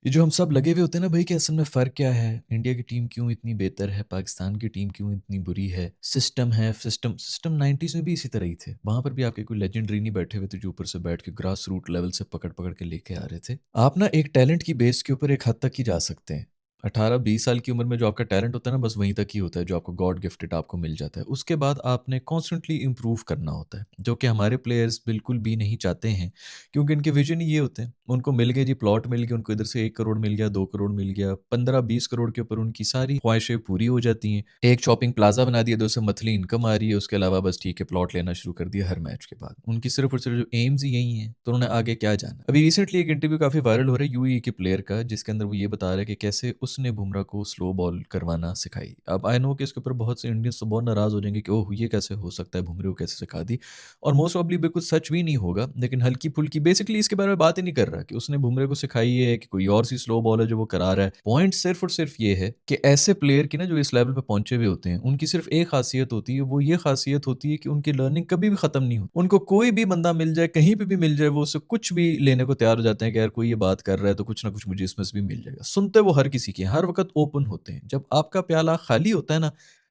ये जो हम सब लगे हुए होते हैं ना भाई कि असल में फ़र्क क्या है? इंडिया की टीम क्यों इतनी बेहतर है? पाकिस्तान की टीम क्यों इतनी बुरी है? सिस्टम है, सिस्टम 90s में भी इसी तरह ही थे। वहाँ पर भी आपके कोई लेजेंडरी नहीं बैठे हुए थे जो ऊपर से बैठ के ग्रास रूट लेवल से पकड़-पकड़ के लेके आ रहे थे। आप ना एक टैलेंट की बेस के ऊपर एक हद तक ही जा सकते हैं। 18-20 साल की उम्र में जो आपका टैलेंट होता है ना बस वहीं तक ही होता है जो आपको गॉड गिफ्टेड आपको मिल जाता है। उसके बाद आपने कॉन्स्टेंटली इम्प्रूव करना होता है, जो कि हमारे प्लेयर्स बिल्कुल भी नहीं चाहते हैं। क्योंकि इनके विजन ही ये होते हैं। उनको मिल गए जी प्लॉट मिल गया, उनको इधर से 1 करोड़ मिल गया, 2 करोड़ मिल गया, 15-20 करोड़ के ऊपर उनकी सारी ख्वाहिशें पूरी हो जाती हैं। एक शॉपिंग प्लाज़ा बना दिया, 2 से मंथली इनकम आ रही है, उसके अलावा बस ठीक है प्लॉट लेना शुरू कर दिया हर मैच के बाद। उनकी सिर्फ़ और सिर्फ़ जो एम्स ही यही हैं, तो उन्होंने आगे क्या जाना? अभी रिसेंटली एक इंटरव्यू काफ़ी वायरल हो रहा है यूएई के प्लेयर का, जिसके अंदर वो ये बता रहा है कि कैसे उसने बुमराह को स्लो बॉल करवाना सिखाई। अब आई नो कि इसके ऊपर बहुत से इंडियंस तो बहुत नाराज़ हो जाएँगे कि ओह! ये कैसे हो सकता है, बुमराह को कैसे सिखा दी? और मोस्ट प्रॉब्ली बिल्कुल सच भी नहीं होगा, लेकिन हल्की-फुल्की बेसिकली इसके बारे में बात ही नहीं कर रहा कि उसने बुमराह को सिखाई है कि कोई और सी स्लो बॉल है जो वो करा रहा है। पॉइंट सिर्फ़ और सिर्फ़ ये है कि ऐसे प्लेयर की ना जो इस लेवल पे पहुँचे हुए होते हैं, उनकी सिर्फ़ एक ख़ासियत होती है, वो ये ख़ासियत होती है कि उनकी लर्निंग कभी भी ख़त्म नहीं होती। उनको कोई भी बंदा मिल जाए, कहीं पे भी मिल जाए, वो उससे कुछ भी लेने को तैयार हो जाते हैं कि यार कोई ये बात कर रहा है तो कुछ ना कुछ मुझे इसमें से भी मिल जाएगा। सुनते वो हर किसी की हैं, हर वक़्त ओपन होते हैं। जब आपका प्याला खाली होता है ना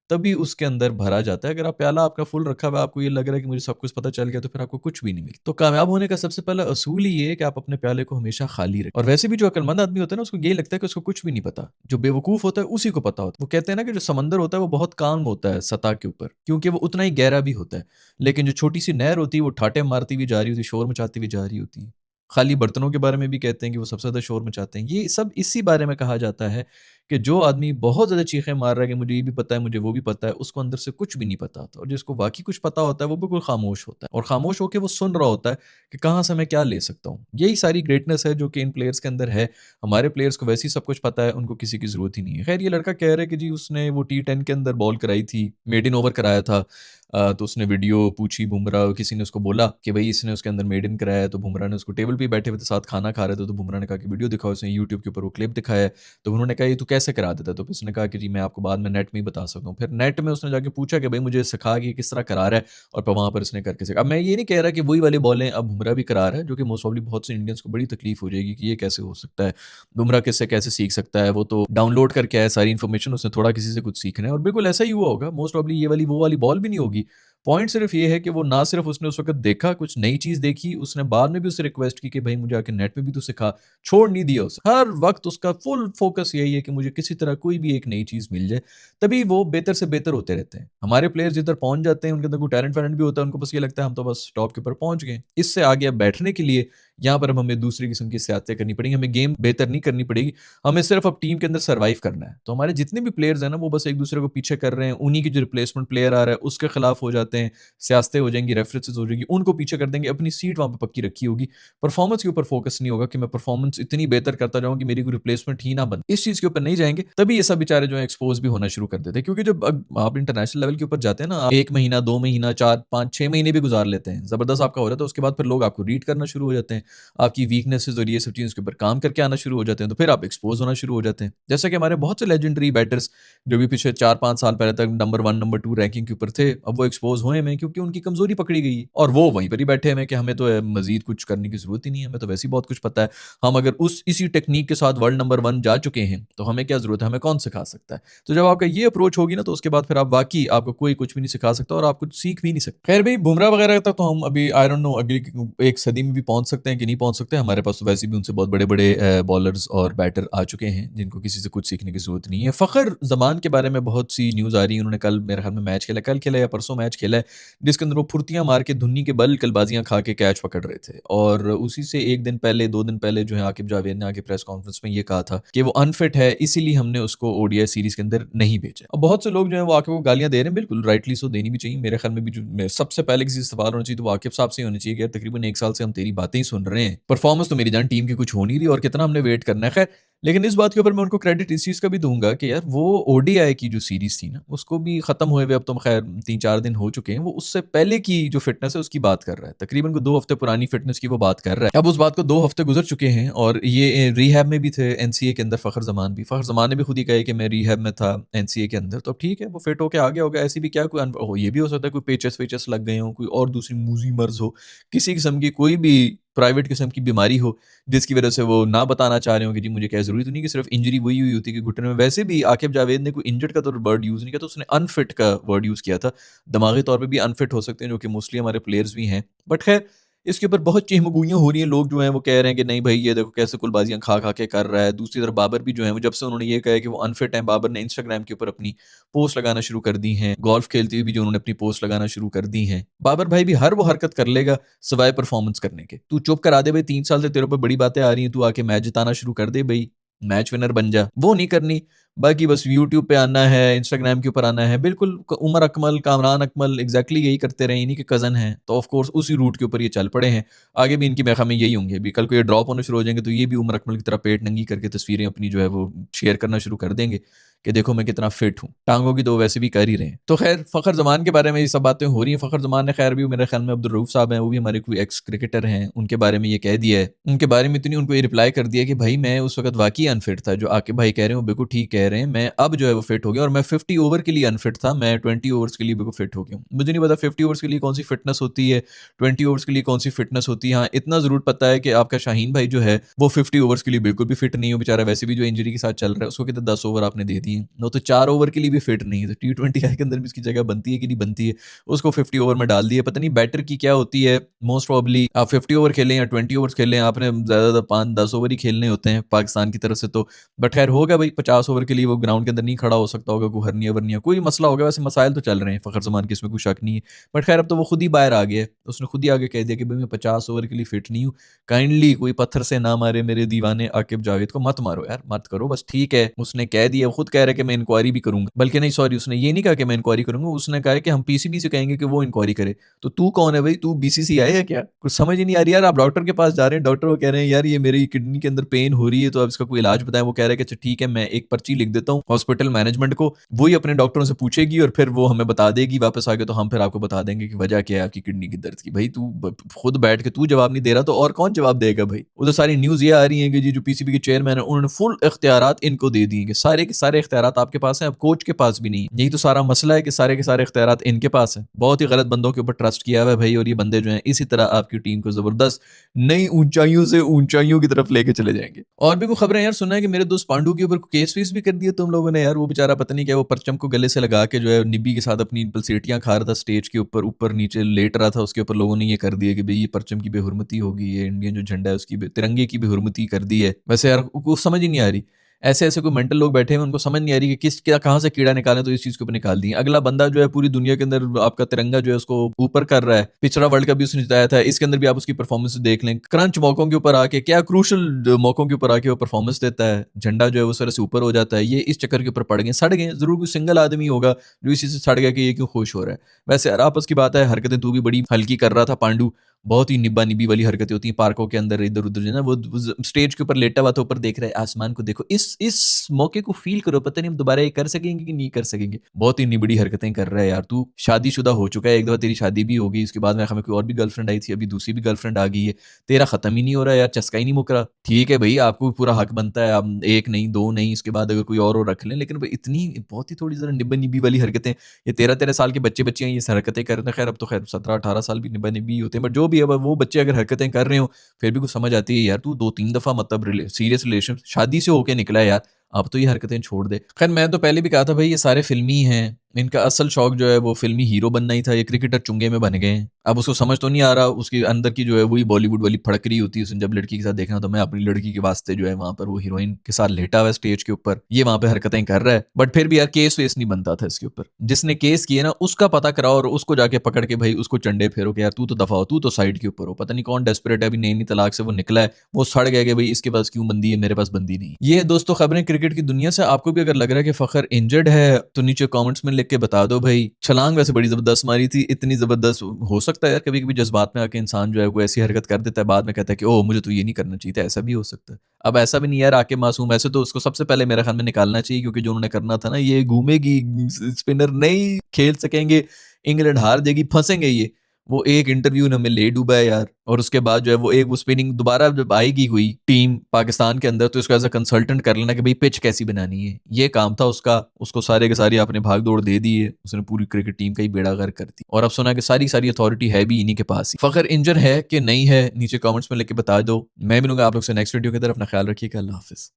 तभी उसके अंदर भरा जाता है। अगर आप प्याला आपका फुल रखा हुआ है, आपको ये लग रहा है कि मुझे सब कुछ पता चल गया, तो फिर आपको कुछ भी नहीं मिलता। तो कामयाब होने का सबसे पहला असूल ही ये है कि आप अपने प्याले को हमेशा खाली रखें। और वैसे भी जो अक्लमंद आदमी होता है ना, उसको यही लगता है कि उसको कुछ भी नहीं पता। जो बेवकूफ़ होता है, उसी को पता होता है। वो कहते हैं ना कि जो समंदर होता है, वो बहुत काम होता है सतह के ऊपर, क्योंकि वो उतना ही गहरा भी होता है। लेकिन जो छोटी-सी नहर होती है, वो ठाटे मारती हुई जा रही होती है, शोर मचाती हुई जा रही होती है। खाली बर्तनों के बारे में भी कहते हैं कि वो सबसे ज़्यादा शोर मचाते हैं। ये सब इसी बारे में कहा जाता है कि जो आदमी बहुत ज़्यादा चीखें मार रहा है कि मुझे ये भी पता है, मुझे वो भी पता है, उसको अंदर से कुछ भी नहीं पता होता और जिसको वाक़ई कुछ पता होता है, वो बिल्कुल खामोश होता है और खामोश होके वो सुन रहा होता है कि कहाँ से मैं क्या ले सकता हूँ। यही सारी ग्रेटनेस है जो कि इन प्लेयर्स के अंदर है। हमारे प्लेयर्स को वैसे ही सब कुछ पता है, उनको किसी की ज़रूरत ही नहीं है। ख़ैर ये लड़का कह रहा है कि जी उसने वो टी10 के अंदर बॉल कराई थी, मेड इन ओवर कराया था। तो उसने वीडियो पूछी बुमराह किसी ने उसको बोला कि भई इसने उसके अंदर मेड इन कराया है, तो बुमराह ने उसको टेबल पे ही बैठे हुए थे, साथ खाना खा रहे थे, तो बुमराह ने कहा कि वीडियो दिखाओ, उसने यूट्यूब के ऊपर वो क्लिप दिखाया है। तो उन्होंने कहा ये तू कैसे करा देता है? तो फिर उसने कहा कि जी मैं आपको बाद में नेट में ही बता सकता हूँ। फिर नेट में उसने जाके पूछा कि भई मुझे सिखा कि किस तरह करा रहा है और फिर वहाँ पर उसने करके सिखा। अब मैं ये नहीं कह रहा कि वही वाली बॉलें अब बुमराह भी करा रहा है, जो कि मोस्ट प्रोबब्ली बहुत से इंडियंस को बड़ी तकलीफ हो जाएगी कि ये कैसे हो सकता है? बुमराह किससे कैसे सीख सकता है? वो तो डाउनलोड करके आया है सारी इन्फॉर्मेशन, उसने थोड़ा किसी से कुछ सीखना है और बिल्कुल ऐसा ही हुआ होगा। मोस्ट प्रोबब्ली ये वाली वो वाली बॉल भी नहीं होगी। पॉइंट सिर्फ ये है कि वो ना सिर्फ उसने उस वक़्त देखा, कुछ नई चीज़ देखी, उसने बाद में भी उससे रिक्वेस्ट की कि भई मुझे आके नेट में भी तो सिखा, छोड़ नहीं दिया उसे। हर वक़्त उसका फुल फ़ोकस यही है कि मुझे किसी तरह कोई भी एक नई चीज़ मिल जाए, तभी वो बेहतर से बेहतर होते रहते हैं। हमारे प्लेयर्स जिधर पहुँच जाते हैं, उनके अंदर कोई टैलेंट-वैलेंट भी होता है, उनको बस ये लगता है हम तो बस टॉप के ऊपर पहुँच गए। इससे आगे अब बैठने के लिए यहाँ पर अब हमें दूसरी किस्म की सियासतें करनी पड़ेंगी, हमें गेम बेहतर नहीं करनी पड़ेगी, हमें सिर्फ अब टीम के अंदर सर्वाइव करना है। तो हमारे जितने भी प्लेयर्स हैं ना, वो बस एक-दूसरे को पीछे कर रहे हैं, उन्हीं की जो रिप्लेसमेंट प्लेयर आ रहा है, उसके खिलाफ हो जाते हैं। सियासतें हो जाएँगी, रेफरेंसेस हो जाएँगी, उनको पीछे कर देंगे, अपनी सीट वहाँ पे पक्की रखी होगी। परफॉर्मेंस के ऊपर फोकस नहीं होगा कि मैं परफॉर्मेंस इतनी बेहतर करता जाऊँ कि मेरी कोई रिप्लेसमेंट ही ना बने। इस चीज़ के ऊपर नहीं जाएँगे, तभी ये सब बेचारे जो हैं एक्सपोज़ भी होना शुरू कर देते हैं। क्योंकि जब आप इंटरनेशनल लेवल के ऊपर जाते हैं ना, 1 महीना, 2 महीना, 4, 5, 6 महीने भी गुज़ार लेते हैं। ज़बरदस्त आपका हो जाता है, उसके बाद फिर लोग आपको रीड करना शुरू हो जाते हैं। आपकी वीकनेसेस और ये सब चीज़ों के ऊपर काम करके आना शुरू हो जाते हैं, तो फिर आप एक्सपोज़ होना शुरू हो जाते हैं। जैसे कि हमारे बहुत से लेजेंडरी बैटर्स जो भी पिछले 4-5 साल पहले तक नंबर 1, नंबर 2 रैंकिंग के ऊपर थे, अब वो एक्सपोज़ हुए हैं क्योंकि उनकी कमज़ोरी पकड़ी गई है और वो वहीं पर ही बैठे हुए हैं कि हमें तो मज़ीद कुछ करने की ज़रूरत ही नहीं है, हमें तो वैसे ही बहुत कुछ पता है। हम अगर उस इसी टेक्नीक के साथ वर्ल्ड नंबर 1 जा चुके हैं, तो हमें क्या ज़रूरत है, हमें कौन सिखा सकता है? तो जब आपका ये अप्रोच होगी ना, तो उसके बाद फिर आप वाक़ई आपको कोई कुछ भी नहीं सिखा सकता और आप कुछ सीख भी नहीं सकते। ख़ैर भई बुमराह वगैरह तक तो हम अभी आई डोंट नो अगली एक सदी में भी पहुँच सकते हैं कि नहीं पहुँच सकते। हमारे पास तो वैसे भी उनसे बहुत बड़े-बड़े बॉलर्स और बैटर आ चुके हैं, जिनको किसी से कुछ सीखने की ज़रूरत नहीं है। फ़ख़र ज़मान के बारे में बहुत सी न्यूज़ आ रही है, उन्होंने कल मेरे ख़्याल में मैच खेला, कल खेला या परसों मैच खेला है, जिसके अंदर वो फुर्तियाँ मार के धुन्नी के बल कलबाज़ियाँ खा के कैच पकड़ रहे थे और उसी से 1 दिन पहले, 2 दिन पहले जो है आकिब जावेद ने आके प्रेस कॉन्फ्रेंस में ये कहा था कि वो अनफिट है, इसीलिए हमने उसको ओडीआई सीरीज़ के अंदर नहीं भेजा। अब बहुत से लोग जो हैं वो आकिब को गालियाँ दे रहे हैं, बिल्कुल राइटली सो देनी भी चाहिए। मेरे ख़्याल में भी सबसे पहले किसी से सवाल होना चाहिए तो वो आकिब साहब से ही होना चाहिए कि यार तकरीबन 1 साल से हम तेरी बातें ही सुन रहे हैं। परफ़ॉर्मेंस तो मेरी जान टीम की कुछ हो नहीं रही और कितना हमने वेट करना है। ख़ैर लेकिन इस बात के ऊपर मैं उनको क्रेडिट इस चीज़ का भी दूँगा कि यार वो ओडीआई की जो सीरीज़ थी ना, उसको भी ख़त्म हुए हुए अब तो ख़ैर 3-4 दिन हो चुके हैं। वो उससे पहले की जो फ़िटनेस है उसकी बात कर रहा है। तकरीबन को 2 हफ़्ते पुरानी फ़िटनेस की वो बात कर रहा है। अब उस बात को 2 हफ़्ते गुज़र चुके हैं और ये रिहैब में भी थे एनसीए के अंदर फ़खर ज़मान भी। फ़खर ज़मान ने भी खुद ही कहा है कि मैं रिहैब में था एनसीए के अंदर। तो अब ठीक है, वो फ़िट होके आ गया होगा। ऐसी भी क्या कोई ये भी हो सकता है कोई पेचेस-वेचेस लग गए हों, कोई और दूसरी मूज़ी मर्ज़ हो, किसी किस्म की कोई भी प्राइवेट किस्म की बीमारी हो जिसकी वजह से वो ना बताना चाह रहे हो कि जी मुझे क्या ज़रूरी तो नहीं कि सिर्फ इंजरी वही हुई होती है कि घुटने में। वैसे भी आकिब जावेद ने कोई इंजर्ड का तो वर्ड यूज़ नहीं किया, तो उसने अनफिट का वर्ड यूज़ किया था। दिमागी तौर पे भी अनफिट हो सकते हैं, जो कि मोस्टली हमारे प्लेयर्स भी हैं। बट खैर इसके ऊपर बहुत चीखमगुइयाँ हो रही हैं, लोग जो हैं वो कह रहे हैं कि नहीं भाई ये देखो कैसे कुलबाजियाँ खा-खा के कर रहा है। दूसरी तरफ बाबर भी जो है वो जब से उन्होंने ये कहा है कि वो अनफिट हैं, बाबर ने इंस्टाग्राम के ऊपर अपनी पोस्ट लगाना शुरू कर दी हैं। गोल्फ खेलते हुए भी जो उन्होंने अपनी पोस्ट लगाना शुरू कर दी हैं। बाबर भाई भी हर वो हरकत कर लेगा सिवाय परफॉर्मेंस करने के। तू चुप करा दे भाई, 3 साल से तेरे ऊपर बड़ी बातें आ रही हैं, तू आके मैच जिताना शुरू कर दे भई, मैच विनर बन जा। वो नहीं करनी, बाकी बस यूट्यूब पे आना है, इंस्टाग्राम के ऊपर आना है। बिल्कुल उमर अकमल, कामरान अकमल एग्ज़ैक्टली यही करते रहे, इन्हीं के कज़न हैं, तो ऑफ कोर्स उसी रूट के ऊपर ये चल पड़े हैं। आगे भी इनकी मेरे में यही होंगे। अभी कल को ये ड्रॉप होने शुरू हो जाएँगे तो ये भी उमर अकमल की तरह पेट नंगी करके तस्वीरें अपनी जो है वो शेयर करना शुरू कर देंगे कि देखो मैं कितना फिट हूँ। टाँगों की तो वैसे भी कर ही रहे हैं। तो खैर फ़खर ज़मान के बारे में ये सब बातें हो रही हैं। फ़खर ज़मान ने खैर भी मेरे ख़्याल में अब्दुल रऊफ़ साहब हैं, वो भी हमारे कोई एक्स क्रिकेटर हैं, उनके बारे में ये कह दिया है। उनके बारे में इतनी उनको ये रिप्लाई कर दिया कि भाई मैं उस वक़्त वाक़ई अनफिट था, जो आकिब भाई कह रहे हैं वो बिल्कुल ठीक कह रहे हैं। मैं अब जो है वो फिट हो गया और मैं 50 ओवर के लिए अनफिट था, मैं 20 ओवर्स के लिए बिल्कुल फिट हो गया हूँ। मुझे नहीं पता 50 ओवर्स के लिए कौन-सी फिटनेस होती है, 20 ओवर्स के लिए कौन-सी फिटनेस होती है। हाँ, इतना ज़रूर पता है कि आपका शाहीन भाई जो है वो 50 ओवर्स के लिए बिल्कुल भी फिट नहीं है बेचारा, वैसे भी जो इंजरी के साथ चल रहा है, उसको कितने 10 ओवर आपने दे दिए। वो तो 4 ओवर के लिए भी फिट नहीं है, तो टी20 आई के अंदर भी इसकी जगह बनती है कि नहीं बनती है, उसको 50 ओवर में डाल दिया। पता नहीं बैटर की क्या होती है, मोस्ट प्रोबेबली आप 50 ओवर खेलें या 20 ओवर्स खेलें, आपने ज़्यादा 5-10 ओवर ही खेलने होते हैं पाकिस्तान की तरफ से तो। बट खैर होगा भाई 50 ओवर के लिए वो ग्राउंड के अंदर नहीं खड़ा हो सकता होगा, कोई हरनिया-वरनिया कोई मसला होगा, वैसे मसाइल तो चल रहे हैं फ़खर ज़मान के, इसमें कोई शक नहीं है। बट खैर अब तो वो खुद ही बाहर आ गया है, उसने खुद ही आगे कह दिया कि भाई मैं 50 ओवर के लिए फिट नहीं हूँ, काइंडली कोई पत्थर से ना मारे मेरे दीवाने आकिब जावेद को, मत मारो यार, मत करो बस, ठीक है। उसने कह दिया, वो खुद कह रहा है कि मैं इंक्वायरी भी करूँगा, बल्कि नहीं सॉरी उसने ये नहीं कहा कि मैं इंक्वायरी करूँगा, उसने कहा है कि हम पीसीबी से कहेंगे कि वो इंक्वायरी करे। तो तू कौन है भाई, तू बीसीसीआई है क्या? कुछ समझ ही नहीं आ रही यार। आप डॉक्टर के पास जा रहे हैं, डॉक्टर वो कह रहे हैं यार ये मेरी किडनी के अंदर पेन हो रही है, तो आप इसका कोई इलाज बताएं। वो कह रहा है कि अच्छा ठीक है, मैं एक पर्ची लिख देता हूँ हॉस्पिटल मैनेजमेंट को, वही अपने डॉक्टरों से पूछेगी और फिर वो हमें बता देगी वापस आके, तो हम फिर आपको बता देंगे कि वजह क्या है आपकी किडनी के दर्द की। भाई तू खुद बैठ के तू जवाब नहीं दे रहा तो और कौन जवाब देगा भाई? वो तो सारी न्यूज़ ये आ रही है कि जी जो पीसीबी के चेयरमैन है उन्होंने फुल इख्तियारात इनको दे दिए कि सारे के सारे इख्तियारात आपके पास हैं, अब कोच के पास भी नहीं है। यही तो सारा मसला है कि सारे के सारे इख्तियारात इनके पास हैं। बहुत ही गलत बंदों के ऊपर ट्रस्ट किया हुआ है भाई, और ये बंदे जो हैं इसी तरह आपकी टीम को जबरदस्त नई ऊंचाइयों से ऊंचाइयों की तरफ लेके चले जाएंगे। और भी कोई खबरें यार सुना है कि मेरे दोस्त पांडु के ऊपर केस फीस भी कर दिया तुम लोगों ने यार। वो बेचारा पता नहीं क्या, वो परचम को गले से लगा के जो है निब्बी के साथ अपनी पलसेटियां खा रहा था स्टेज के ऊपर, ऊपर नीचे लेट रहा था, उसके ऊपर लोगों ने ये कर दिया कि भाई ये परचम की बेहुरमती होगी, ये इंडियन जो झंडा है उसकी तिरंगे की बेहुरमती कर दी है। वैसे यार को समझ ही नहीं आ रही, ऐसे ऐसे कोई मेंटल लोग बैठे हैं, उनको समझ नहीं आ रही कि किस क्या कहाँ से कीड़ा निकालें, तो इस चीज के ऊपर निकाल दिए। अगला बंदा जो है पूरी दुनिया के अंदर आपका तिरंगा जो है उसको ऊपर कर रहा है, पिछड़ा वर्ल्ड कप भी उसने जिताया था, इसके अंदर भी आप उसकी परफॉर्मेंस देख लें, क्रंच मौकों के ऊपर आके, क्या क्रूशल मौकों के ऊपर आके वो परफॉर्मेंस देता है, झंडा जो है वो सर से ऊपर हो जाता है। ये इस चक्कर के ऊपर पड़ गए, सड़ गए। जरूर कोई सिंगल आदमी होगा जो इसी से सड़ गया कि ये क्यों खुश हो रहा है। वैसे यार आपस की बात है, हरकतें तू भी बड़ी हल्की कर रहा था पांडु, बहुत ही निब्बा निब्बी वाली हरकतें होती हैं पार्कों के अंदर, इधर उधर जो है ना, वो स्टेज के ऊपर लेटा हुआ था, ऊपर देख रहा है आसमान को, देखो इस मौके को फील करो, पता नहीं हम दोबारा ये कर सकेंगे कि नहीं कर सकेंगे। बहुत ही निबड़ी हरकतें कर रहा है यार तू। शादीशुदा हो चुका है, एक दफा तेरी शादी भी हो गई, उसके बाद में हमें कोई और भी गर्लफ्रेंड आई थी, अभी दूसरी भी गर्लफ्रेंड आ गई है, तेरा खत्म ही नहीं हो रहा यार, चस्का ही नहीं मुक रहा। ठीक है भाई, आपको पूरा हक बनता है, आप एक नहीं दो नहीं, इसके बाद अगर कोई और रख लें, लेकिन इतनी बहुत ही थोड़ी जरा निब्बा निब्बी वाली हरकतें, ये 13-13 साल के बच्चे बच्चियां ये हरकतें कर रहे हैं। खैर अब तो खैर 17-18 साल भी निब्बा निब्बी होते हैं, बट जो भी अब वो बच्चे अगर हरकतें कर रहे हो, फिर भी कुछ समझ आती है यार। तू 2-3 दफा मतलब सीरियस रिलेशन शादी से होके निकला है यार, अब तो ये हरकतें छोड़ दे। खैर मैं तो पहले भी कहा था भाई ये सारे फिल्मी हैं, इनका असल शौक जो है वो फिल्मी हीरो बनना ही था, ये क्रिकेटर चुंगे में बन गए हैं। अब उसको समझ तो नहीं आ रहा, उसके अंदर की जो है वही बॉलीवुड वाली फड़करी होती है, उसने जब लड़की के साथ देखना तो मैं अपनी लड़की के वास्ते जो है वहां पर वो हीरोइन के साथ लेटा हुआ है स्टेज के ऊपर, ये वहां पे हरकतें कर रहा है। बट फिर भी यार केस वेस नहीं बनता था इसके ऊपर, जिसने केस किए ना उसका पता कराओ और उसको जाके पकड़ के भाई उसको चंडे फेरो कि यार तू तो दफा हो, तू तो साइड के ऊपर हो। पता नहीं कौन डेस्परेट है, अभी नई नई तलाक से वो निकला है, वो सड़ गया कि भाई इसके पास क्यों बंदी है, मेरे पास बंदी नहीं। ये है दोस्तों खबरें क्रिकेट की दुनिया से। आपको भी अगर लग रहा है कि फखर इंजर्ड है तो नीचे कमेंट्स में लिख के बता दो भाई। छलांग वैसे बड़ी जबरदस्त मारी थी, इतनी जबरदस्त हो सकता है यार कभी कभी जज्बात में आके इंसान जो है कोई ऐसी हरकत कर देता है, बाद में कहता है कि ओह मुझे तो ये नहीं करना चाहिए था, ऐसा भी हो सकता है। अब ऐसा भी नहीं यार आके मासूम, ऐसे तो उसको सबसे पहले मेरे ख्याल में निकालना चाहिए, क्योंकि जो उन्होंने करना था ना, ये घूमेगी, स्पिनर नहीं खेल सकेंगे, इंग्लैंड हार जाएगी, फंसेंगे ये। वो एक इंटरव्यू ने हमें ले डूबा है यार। और उसके बाद जो है वो एक वो स्पिनिंग दोबारा जब आएगी हुई टीम पाकिस्तान के अंदर, तो इसको एज अ कंसल्टेंट कर लेना कि भाई पिच कैसी बनानी है, ये काम था उसका। उसको सारे के सारी आपने भाग दौड़ दे दी है, उसने पूरी क्रिकेट टीम का ही बेड़ा गर्क कर दी। और अब सुना कि सारी सारी अथॉरिटी है भी इन्हीं के पास ही। फखर इंजन है कि नहीं है, नीचे कमेंट्स में लेके बता दो। मैं मिलूंगा आप लोग से नेक्स्ट वीडियो के तरफ। अपना ख्याल रखिएगा। अल्लाह हाफिज।